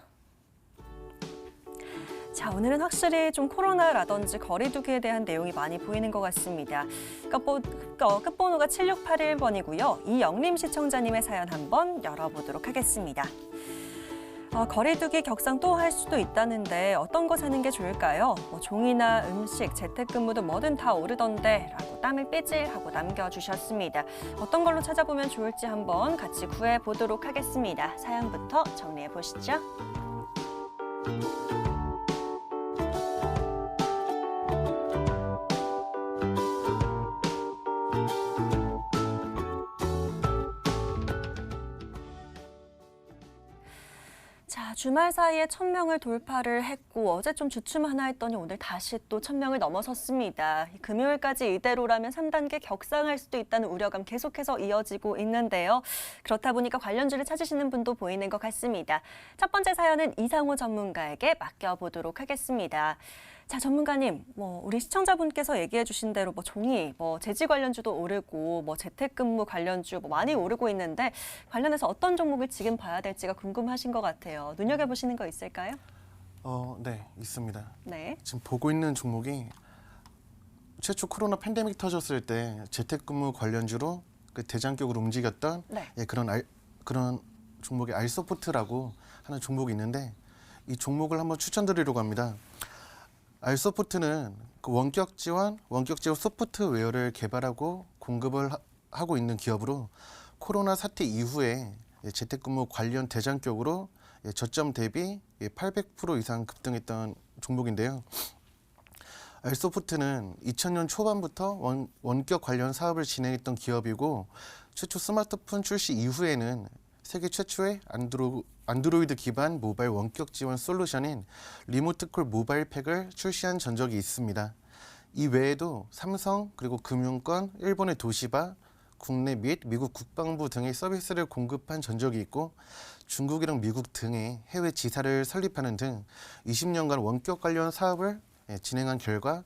자, 오늘은 확실히 좀 코로나라든지 거리두기에 대한 내용이 많이 보이는 것 같습니다. 끝번호가 7681번이고요. 이영림 시청자님의 사연 한번 열어보도록 하겠습니다. 거리두기 격상 또 할 수도 있다는데 어떤 거 사는 게 좋을까요? 종이나 음식, 재택근무도 뭐든 다 오르던데 라고 땀을 삐질하고 남겨주셨습니다. 어떤 걸로 찾아보면 좋을지 한번 같이 구해보도록 하겠습니다. 사연부터 정리해 보시죠. 주말 사이에 1,000명을 돌파를 했고 어제 좀 주춤하나 했더니 오늘 다시 또 1,000명을 넘어섰습니다. 금요일까지 이대로라면 3단계 격상할 수도 있다는 우려감 계속해서 이어지고 있는데요. 그렇다 보니까 관련주를 찾으시는 분도 보이는 것 같습니다. 첫 번째 사연은 이상호 전문가에게 맡겨보도록 하겠습니다. 자, 전문가님, 우리 시청자분께서 얘기해 주신 대로 종이, 제지 관련주도 오르고, 재택근무 관련주 많이 오르고 있는데 관련해서 어떤 종목을 지금 봐야 될지가 궁금하신 것 같아요. 눈여겨보시는 거 있을까요? 네, 있습니다. 네. 지금 보고 있는 종목이 최초 코로나 팬데믹 터졌을 때 재택근무 관련주로 그 대장격으로 움직였던 네. 그런 종목이 알소프트라고 하는 종목이 있는데 이 종목을 한번 추천드리려고 합니다. 알소프트는 그 원격 지원 소프트웨어를 개발하고 공급을 하고 있는 기업으로 코로나 사태 이후에 재택근무 관련 대장격으로 저점 대비 800% 이상 급등했던 종목인데요. 알소프트는 2000년 초반부터 원격 관련 사업을 진행했던 기업이고 최초 스마트폰 출시 이후에는 세계 최초의 안드로이드 기반 모바일 원격 지원 솔루션인 리모트콜 모바일 팩을 출시한 전적이 있습니다. 이 외에도 삼성, 그리고 금융권, 일본의 도시바, 국내 및 미국 국방부 등의 서비스를 공급한 전적이 있고 중국이랑 미국 등의 해외 지사를 설립하는 등 20년간 원격 관련 사업을 진행한 결과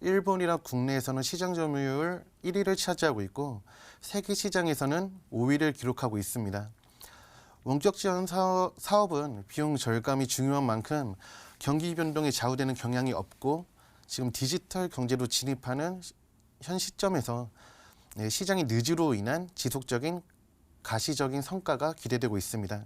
일본이랑 국내에서는 시장 점유율 1위를 차지하고 있고 세계 시장에서는 5위를 기록하고 있습니다. 원격 지원 사업은 비용 절감이 중요한 만큼 경기 변동에 좌우되는 경향이 없고 지금 디지털 경제로 진입하는 현 시점에서 시장의 느지로 인한 지속적인 가시적인 성과가 기대되고 있습니다.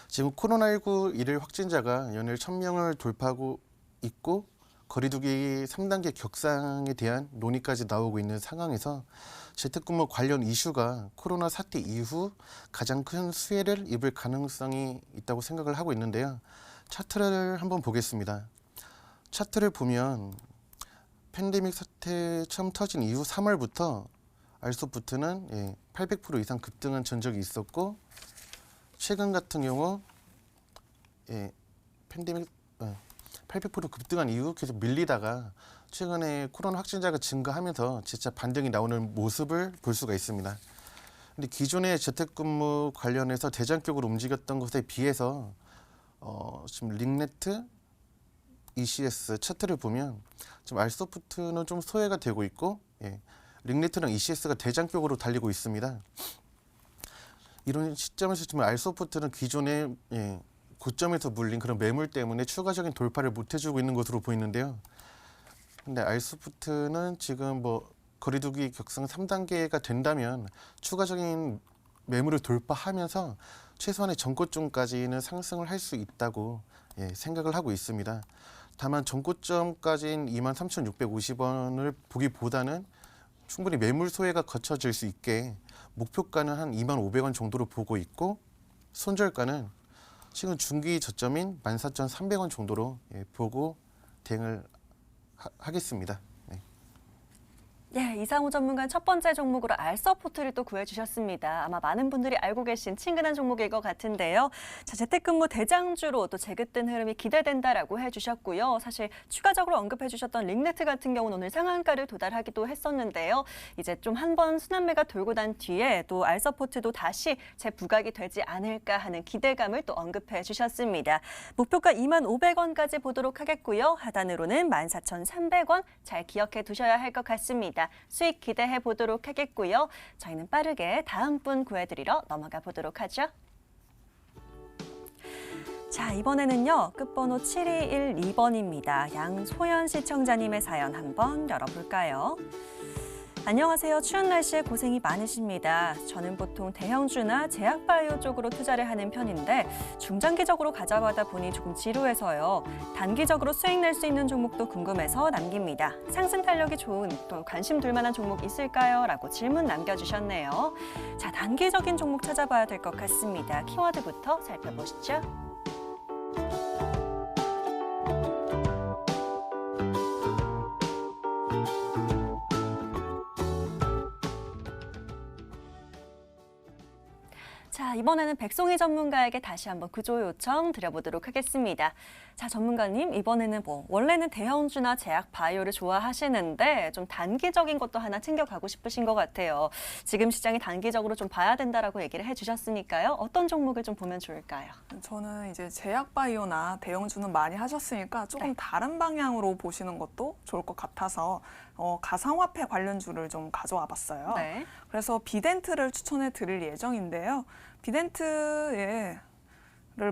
지금 코로나19 일일 확진자가 연일 1,000명을 돌파하고 있고 거리두기 3단계 격상에 대한 논의까지 나오고 있는 상황에서 재택근무 관련 이슈가 코로나 사태 이후 가장 큰 수혜를 입을 가능성이 있다고 생각을 하고 있는데요. 차트를 한번 보겠습니다. 차트를 보면 팬데믹 사태 처음 터진 이후 3월부터 알소프트는 800% 이상 급등한 전적이 있었고 최근 같은 경우 팬데믹 800% 급등한 이후 계속 밀리다가 최근에 코로나 확진자가 증가하면서 진짜 반등이 나오는 모습을 볼 수가 있습니다. 근데 기존의 재택근무 관련해서 대장격으로 움직였던 것에 비해서 지금 링네트, ECS 차트를 보면 지금 알소프트는 좀 소외가 되고 있고 링네트랑 ECS가 대장격으로 달리고 있습니다. 이런 시점에서 지금 알소프트는 기존의 고점에서 물린 그런 매물 때문에 추가적인 돌파를 못 해주고 있는 것으로 보이는데요. 근데 알소프트는 지금 거리두기 격상 3단계가 된다면 추가적인 매물을 돌파하면서 최소한의 전고점까지는 상승을 할 수 있다고 생각을 하고 있습니다. 다만 전고점까지인 23,650원을 보기보다는 충분히 매물 소외가 거쳐질 수 있게 목표가는 한 25,000원 정도로 보고 있고 손절가는 최근 중기 저점인 14,300원 정도로 보고 대응을 하겠습니다. 이상호 전문가 첫 번째 종목으로 알서포트를 또 구해주셨습니다. 아마 많은 분들이 알고 계신 친근한 종목일 것 같은데요. 자, 재택근무 대장주로 또 재긋든 흐름이 기대된다라고 해주셨고요. 사실 추가적으로 언급해주셨던 링네트 같은 경우는 오늘 상한가를 도달하기도 했었는데요. 이제 좀 한 번 순환매가 돌고 난 뒤에 또 알서포트도 다시 재부각이 되지 않을까 하는 기대감을 또 언급해주셨습니다. 목표가 25,000원까지 보도록 하겠고요. 하단으로는 14,300원 잘 기억해 두셔야 할 것 같습니다. 수익 기대해 보도록 하겠고요. 저희는 빠르게 다음 분 구해드리러 넘어가 보도록 하죠. 자, 이번에는요. 끝번호 7212번입니다. 양소연 시청자님의 사연 한번 열어볼까요? 안녕하세요. 추운 날씨에 고생이 많으십니다. 저는 보통 대형주나 제약바이오 쪽으로 투자를 하는 편인데 중장기적으로 가져가다 보니 조금 지루해서요. 단기적으로 수익 낼 수 있는 종목도 궁금해서 남깁니다. 상승 탄력이 좋은 또 관심 둘 만한 종목 있을까요? 라고 질문 남겨주셨네요. 자, 단기적인 종목 찾아봐야 될 것 같습니다. 키워드부터 살펴보시죠. 자, 자, 이번에는 백송희 전문가에게 다시 한번 구조 요청 드려보도록 하겠습니다. 자, 전문가님, 이번에는 원래는 대형주나 제약 바이오를 좋아하시는데 좀 단기적인 것도 하나 챙겨가고 싶으신 것 같아요. 지금 시장이 단기적으로 좀 봐야 된다라고 얘기를 해주셨으니까요. 어떤 종목을 좀 보면 좋을까요? 저는 이제 제약 바이오나 대형주는 많이 하셨으니까 조금 네. 다른 방향으로 보시는 것도 좋을 것 같아서 가상화폐 관련주를 좀 가져와 봤어요. 네. 그래서 비덴트를 추천해 드릴 예정인데요. 비덴트를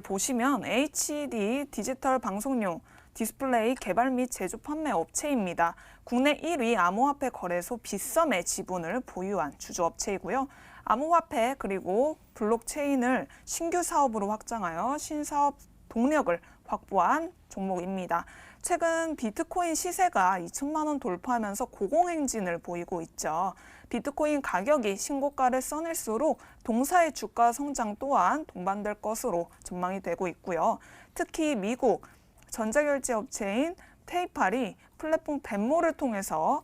보시면 HD 디지털 방송용 디스플레이 개발 및 제조 판매 업체입니다. 국내 1위 암호화폐 거래소 빗썸의 지분을 보유한 주주업체이고요. 암호화폐 그리고 블록체인을 신규 사업으로 확장하여 신사업 동력을 확보한 종목입니다. 최근 비트코인 시세가 2천만 원 돌파하면서 고공행진을 보이고 있죠. 비트코인 가격이 신고가를 써낼수록 동사의 주가 성장 또한 동반될 것으로 전망이 되고 있고요. 특히 미국 전자결제 업체인 페이팔이 플랫폼 벤모를 통해서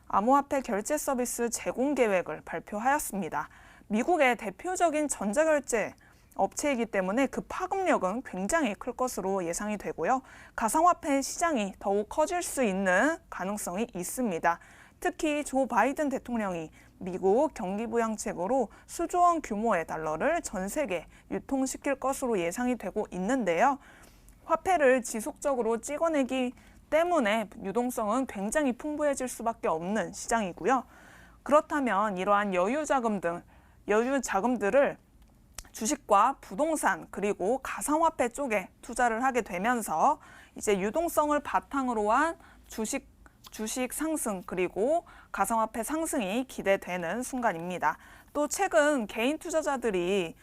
암호화폐 결제 서비스 제공 계획을 발표하였습니다. 미국의 대표적인 전자결제 업체이기 때문에 그 파급력은 굉장히 클 것으로 예상이 되고요. 가상화폐 시장이 더욱 커질 수 있는 가능성이 있습니다. 특히 조 바이든 대통령이 미국 경기부양책으로 수조 원 규모의 달러를 전 세계 유통시킬 것으로 예상이 되고 있는데요. 화폐를 지속적으로 찍어내기 때문에 유동성은 굉장히 풍부해질 수밖에 없는 시장이고요. 그렇다면 이러한 여유 자금들을 주식과 부동산 그리고 가상화폐 쪽에 투자를 하게 되면서 이제 유동성을 바탕으로 한 주식 상승 그리고 가상화폐 상승이 기대되는 순간입니다. 또 최근 개인 투자자들이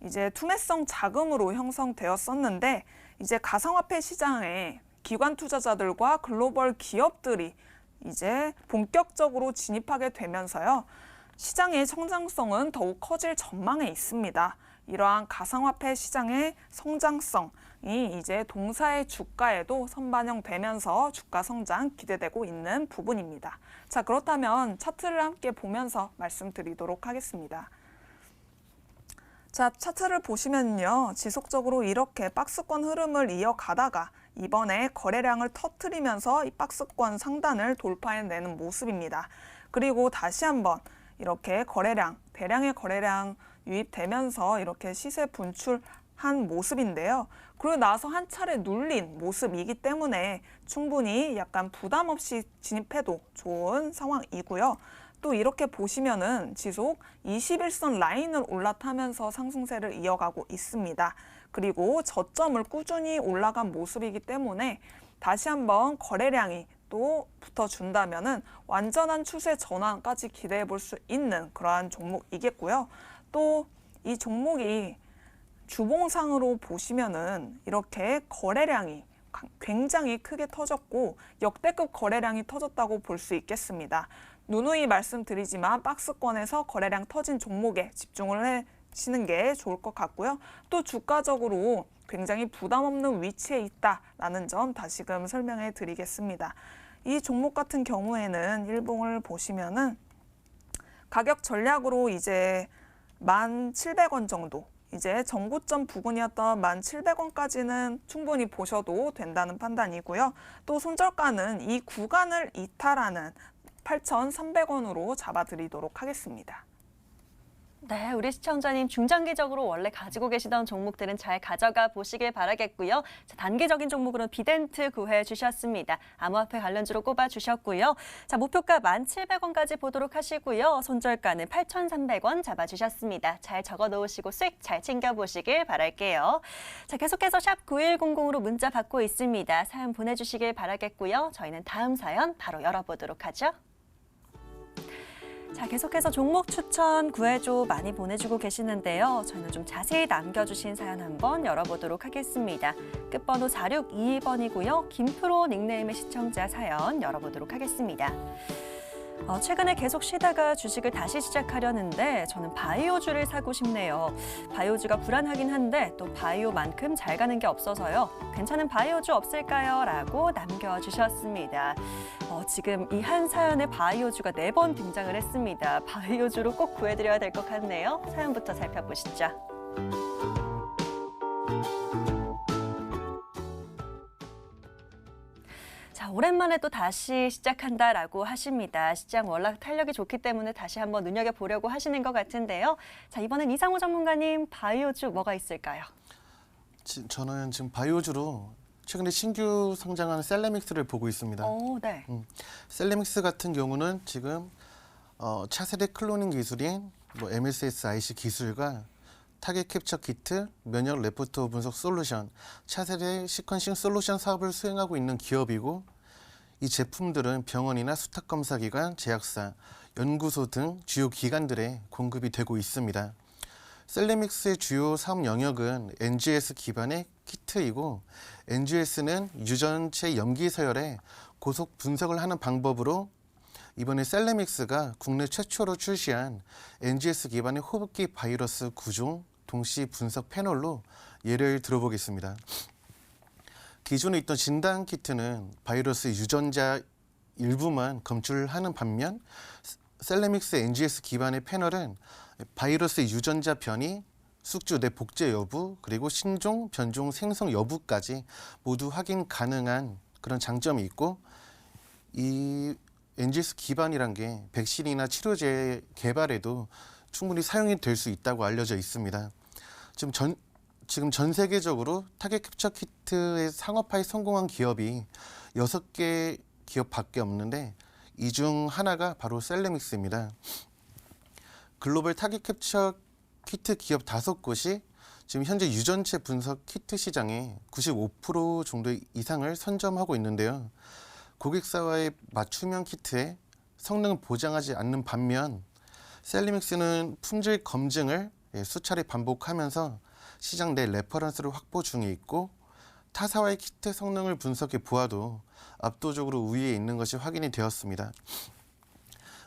이제 투매성 자금으로 형성되었었는데 이제 가상화폐 시장에 기관 투자자들과 글로벌 기업들이 이제 본격적으로 진입하게 되면서요. 시장의 성장성은 더욱 커질 전망에 있습니다. 이러한 가상화폐 시장의 성장성이 이제 동사의 주가에도 선반영되면서 주가 성장 기대되고 있는 부분입니다. 자, 그렇다면 차트를 함께 보면서 말씀드리도록 하겠습니다. 자, 차트를 보시면요. 지속적으로 이렇게 박스권 흐름을 이어가다가 이번에 거래량을 터뜨리면서 이 박스권 상단을 돌파해내는 모습입니다. 그리고 다시 한번 이렇게 대량의 거래량 유입되면서 이렇게 시세 분출한 모습인데요. 그리고 나서 한 차례 눌린 모습이기 때문에 충분히 약간 부담 없이 진입해도 좋은 상황이고요. 또 이렇게 보시면은 지속 21선 라인을 올라타면서 상승세를 이어가고 있습니다. 그리고 저점을 꾸준히 올라간 모습이기 때문에 다시 한번 거래량이 또 붙어준다면은 완전한 추세 전환까지 기대해 볼 수 있는 그러한 종목이겠고요. 또 이 종목이 주봉상으로 보시면은 이렇게 거래량이 굉장히 크게 터졌고 역대급 거래량이 터졌다고 볼 수 있겠습니다. 누누이 말씀드리지만 박스권에서 거래량 터진 종목에 집중을 하시는 게 좋을 것 같고요. 또 주가적으로 굉장히 부담 없는 위치에 있다라는 점 다시금 설명해 드리겠습니다. 이 종목 같은 경우에는 일봉을 보시면은 가격 전략으로 이제 1,700원 정도, 이제 전고점 부근이었던 1,700원까지는 충분히 보셔도 된다는 판단이고요. 또 손절가는 이 구간을 이탈하는 8,300원으로 잡아드리도록 하겠습니다. 네, 우리 시청자님 중장기적으로 원래 가지고 계시던 종목들은 잘 가져가 보시길 바라겠고요. 자, 단기적인 종목으로 비덴트 구해 주셨습니다. 암호화폐 관련주로 꼽아 주셨고요. 자, 목표가 1,700원까지 보도록 하시고요. 손절가는 8,300원 잡아 주셨습니다. 잘 적어 놓으시고 수익 잘 챙겨 보시길 바랄게요. 자, 계속해서 샵 9100으로 문자 받고 있습니다. 사연 보내주시길 바라겠고요. 저희는 다음 사연 바로 열어보도록 하죠. 자, 계속해서 종목 추천 구해줘 많이 보내주고 계시는데요. 저희는 좀 자세히 남겨주신 사연 한번 열어보도록 하겠습니다. 끝번호 4622번이고요. 김프로 닉네임의 시청자 사연 열어보도록 하겠습니다. 최근에 계속 쉬다가 주식을 다시 시작하려는데 저는 바이오주를 사고 싶네요. 바이오주가 불안하긴 한데 또 바이오만큼 잘 가는 게 없어서요. 괜찮은 바이오주 없을까요? 라고 남겨주셨습니다. 지금 이 한 사연에 바이오주가 4번 등장을 했습니다. 바이오주로 꼭 구해드려야 될 것 같네요. 사연부터 살펴보시죠. 자, 오랜만에 또 다시 시작한다라고 하십니다. 시장 워낙 탄력이 좋기 때문에 다시 한번 눈여겨보려고 하시는 것 같은데요. 자, 이번엔 이상호 전문가님, 바이오주 뭐가 있을까요? 저는 지금 바이오주로 최근에 신규 성장한 셀레믹스를 보고 있습니다. 네. 셀레믹스 같은 경우는 지금 차세대 클로닝 기술인 MSSIC 기술과 타겟 캡처 키트, 면역 레포터 분석 솔루션, 차세대 시퀀싱 솔루션 사업을 수행하고 있는 기업이고, 이 제품들은 병원이나 수탁검사기관, 제약사, 연구소 등 주요 기관들에 공급이 되고 있습니다. 셀레믹스의 주요 사업 영역은 NGS 기반의 키트이고, NGS는 유전체 염기 서열의 고속 분석을 하는 방법으로 이번에 셀레믹스가 국내 최초로 출시한 NGS 기반의 호흡기 바이러스 구종 동시 분석 패널로 예를 들어보겠습니다. 기존에 있던 진단 키트는 바이러스 유전자 일부만 검출하는 반면 셀레믹스 NGS 기반의 패널은 바이러스 유전자 변이, 숙주 내 복제 여부, 그리고 신종, 변종 생성 여부까지 모두 확인 가능한 그런 장점이 있고, 이 NGS 기반이란 게 백신이나 치료제 개발에도 충분히 사용이 될 수 있다고 알려져 있습니다. 지금 전 세계적으로 타겟 캡처 키트의 상업화에 성공한 기업이 6개 기업밖에 없는데, 이 중 하나가 바로 셀레믹스입니다. 글로벌 타겟 캡처 키트 기업 5곳이 지금 현재 유전체 분석 키트 시장의 95% 정도 이상을 선점하고 있는데요. 고객사와의 맞춤형 키트의 성능을 보장하지 않는 반면 셀레믹스는 품질 검증을 수차례 반복하면서 시장 내 레퍼런스를 확보 중에 있고, 타사와의 키트 성능을 분석해 보아도 압도적으로 우위에 있는 것이 확인이 되었습니다.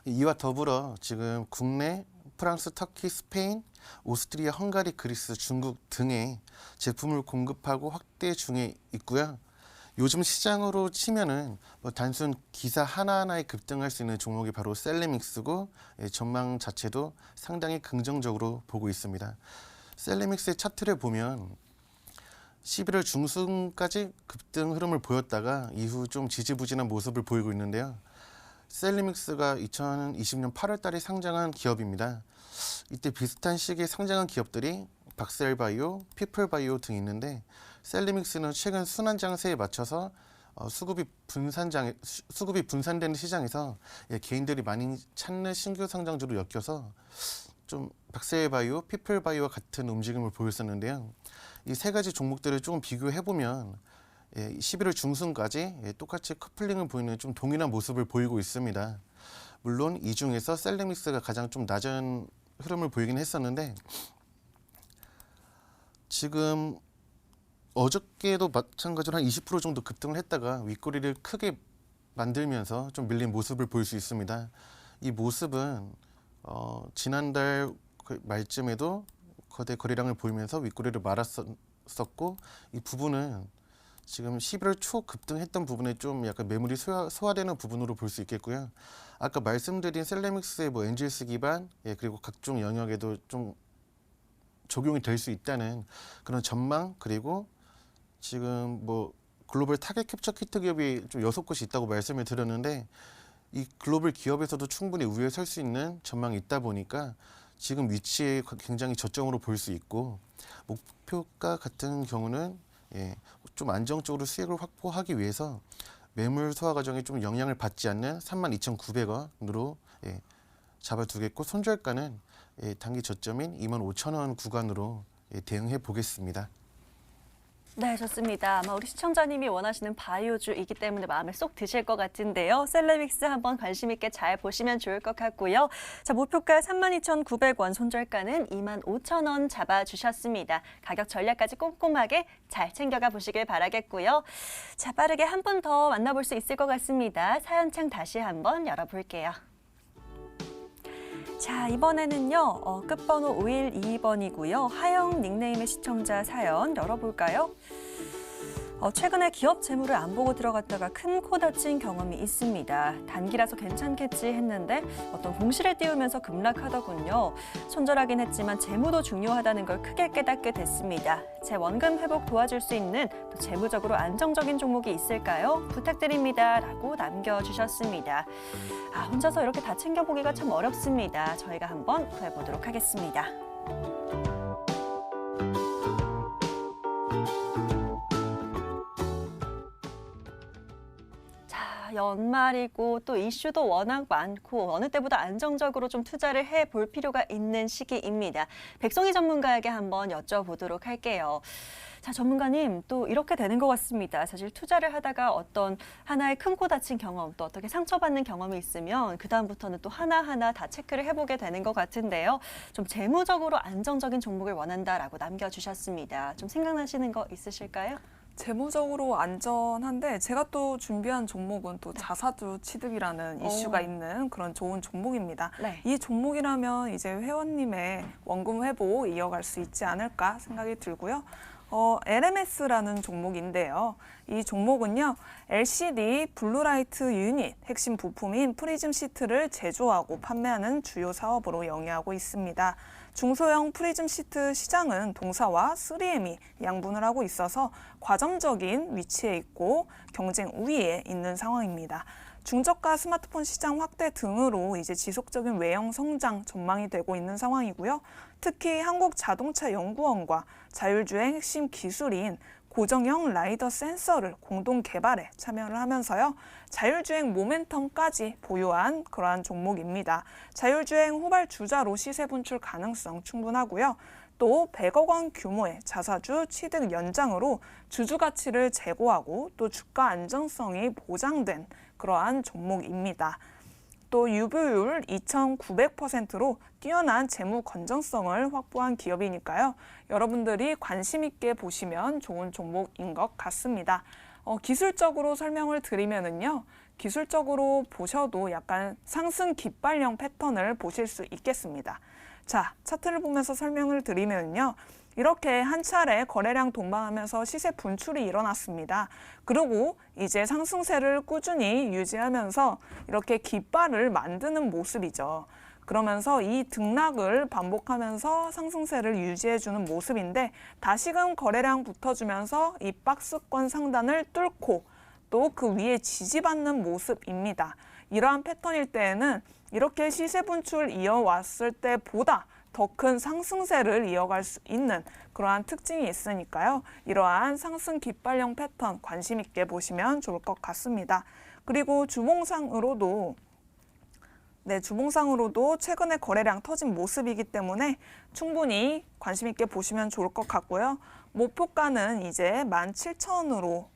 이와 더불어 지금 국내 프랑스, 터키, 스페인, 오스트리아, 헝가리, 그리스, 중국 등의 제품을 공급하고 확대 중에 있고요. 요즘 시장으로 치면은 단순 기사 하나하나에 급등할 수 있는 종목이 바로 셀레믹스고, 전망 자체도 상당히 긍정적으로 보고 있습니다. 셀레믹스의 차트를 보면 11월 중순까지 급등 흐름을 보였다가 이후 좀 지지부진한 모습을 보이고 있는데요. 셀레믹스가 2020년 8월 달에 상장한 기업입니다. 이때 비슷한 시기에 상장한 기업들이 박셀바이오, 피플바이오 등이 있는데, 셀레믹스는 최근 순환 장세에 맞춰서 수급이 분산되는 시장에서 개인들이 많이 찾는 신규 상장주로 엮여서 좀 박셀바이오, 피플바이오와 같은 움직임을 보였었는데요. 이 세 가지 종목들을 조금 비교해 보면 11월 중순까지 똑같이 커플링을 보이는 좀 동일한 모습을 보이고 있습니다. 물론 이 중에서 셀레믹스가 가장 좀 낮은 흐름을 보이긴 했었는데, 지금 어저께도 마찬가지로 한 20% 정도 급등을 했다가 윗꼬리를 크게 만들면서 좀 밀린 모습을 볼 수 있습니다. 이 모습은 지난달 말쯤에도 거대 거래량을 보이면서 윗꼬리를 말았었고, 이 부분은 지금 11월 초 급등했던 부분에 좀 약간 매물이 소화되는 부분으로 볼 수 있겠고요. 아까 말씀드린 셀레믹스의 NGS 기반, 그리고 각종 영역에도 좀 적용이 될 수 있다는 그런 전망, 그리고 지금 글로벌 타겟 캡처 키트 기업이 좀 6곳이 있다고 말씀을 드렸는데, 이 글로벌 기업에서도 충분히 우위에 설 수 있는 전망이 있다 보니까 지금 위치에 굉장히 저점으로 볼 수 있고, 목표가 같은 경우는 좀 안정적으로 수익을 확보하기 위해서 매물 소화 과정에 좀 영향을 받지 않는 32,900원으로 잡아두겠고, 손절가는 단기 저점인 25,000원 구간으로 대응해 보겠습니다. 네, 좋습니다. 아마 우리 시청자님이 원하시는 바이오주이기 때문에 마음에 쏙 드실 것 같은데요. 셀레믹스 한번 관심 있게 잘 보시면 좋을 것 같고요. 자, 목표가 32,900원, 손절가는 25,000원 잡아주셨습니다. 가격 전략까지 꼼꼼하게 잘 챙겨가 보시길 바라겠고요. 자, 빠르게 한 분 더 만나볼 수 있을 것 같습니다. 사연창 다시 한번 열어볼게요. 자, 이번에는요, 끝번호 5122번이고요. 하영 닉네임의 시청자 사연 열어볼까요? 최근에 기업 재무를 안 보고 들어갔다가 큰 코 다친 경험이 있습니다. 단기라서 괜찮겠지 했는데 어떤 공시를 띄우면서 급락하더군요. 손절하긴 했지만 재무도 중요하다는 걸 크게 깨닫게 됐습니다. 제 원금 회복 도와줄 수 있는 또 재무적으로 안정적인 종목이 있을까요? 부탁드립니다. 라고 남겨주셨습니다. 혼자서 이렇게 다 챙겨보기가 참 어렵습니다. 저희가 한번 구해보도록 하겠습니다. 연말이고 또 이슈도 워낙 많고 어느 때보다 안정적으로 좀 투자를 해볼 필요가 있는 시기입니다. 백송희 전문가에게 한번 여쭤보도록 할게요. 자, 전문가님, 또 이렇게 되는 것 같습니다. 사실 투자를 하다가 어떤 하나의 큰 코 다친 경험, 또 어떻게 상처받는 경험이 있으면 그다음부터는 또 하나하나 다 체크를 해보게 되는 것 같은데요. 좀 재무적으로 안정적인 종목을 원한다라고 남겨주셨습니다. 좀 생각나시는 거 있으실까요? 재무적으로 안전한데 제가 또 준비한 종목은 또 자사주 취득이라는 이슈가 있는 그런 좋은 종목입니다. 네. 이 종목이라면 이제 회원님의 원금 회복 이어갈 수 있지 않을까 생각이 들고요. LMS라는 종목인데요. 이 종목은요, LCD 블루라이트 유닛 핵심 부품인 프리즘 시트를 제조하고 판매하는 주요 사업으로 영위하고 있습니다. 중소형 프리즘 시트 시장은 동사와 3M이 양분을 하고 있어서 과점적인 위치에 있고 경쟁 우위에 있는 상황입니다. 중저가 스마트폰 시장 확대 등으로 이제 지속적인 외형 성장 전망이 되고 있는 상황이고요. 특히 한국자동차연구원과 자율주행 핵심 기술인 고정형 라이더 센서를 공동 개발에 참여를 하면서요. 자율주행 모멘텀까지 보유한 그러한 종목입니다. 자율주행 후발주자로 시세 분출 가능성 충분하고요. 또 100억 원 규모의 자사주 취득 연장으로 주주 가치를 제고하고 또 주가 안정성이 보장된 그러한 종목입니다. 또 유보율 2,900%로 뛰어난 재무 건전성을 확보한 기업이니까요. 여러분들이 관심 있게 보시면 좋은 종목인 것 같습니다. 기술적으로 설명을 드리면은요. 기술적으로 보셔도 약간 상승 깃발형 패턴을 보실 수 있겠습니다. 자, 차트를 보면서 설명을 드리면요. 이렇게 한 차례 거래량 동반하면서 시세 분출이 일어났습니다. 그리고 이제 상승세를 꾸준히 유지하면서 이렇게 깃발을 만드는 모습이죠. 그러면서 이 등락을 반복하면서 상승세를 유지해주는 모습인데 다시금 거래량 붙어주면서 이 박스권 상단을 뚫고 또 그 위에 지지받는 모습입니다. 이러한 패턴일 때에는 이렇게 시세 분출 이어왔을 때보다 더 큰 상승세를 이어갈 수 있는 그러한 특징이 있으니까요. 이러한 상승 깃발형 패턴 관심 있게 보시면 좋을 것 같습니다. 그리고 주봉상으로도 최근에 거래량 터진 모습이기 때문에 충분히 관심 있게 보시면 좋을 것 같고요. 목표가는 이제 17,000원으로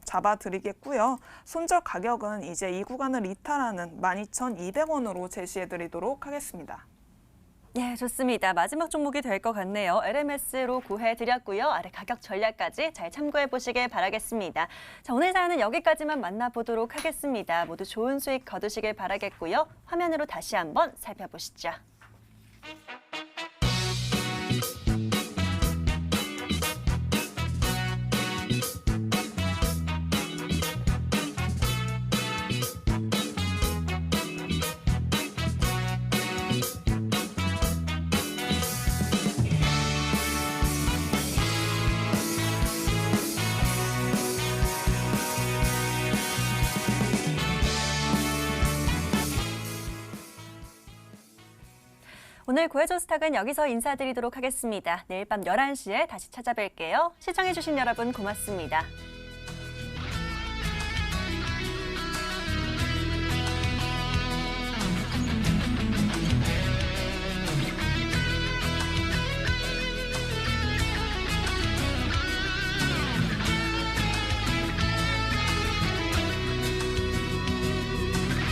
잡아드리겠고요. 손절 가격은 이제 이 구간을 이탈하는 12,200원으로 제시해드리도록 하겠습니다. 네, 좋습니다. 마지막 종목이 될 것 같네요. LMS로 구해드렸고요. 아래 가격 전략까지 잘 참고해 보시길 바라겠습니다. 자, 오늘 사연은 여기까지만 만나보도록 하겠습니다. 모두 좋은 수익 거두시길 바라겠고요. 화면으로 다시 한번 살펴보시죠. 오늘 구해줘 스탁은 여기서 인사드리도록 하겠습니다. 내일 밤 11시에 다시 찾아뵐게요. 시청해주신 여러분 고맙습니다.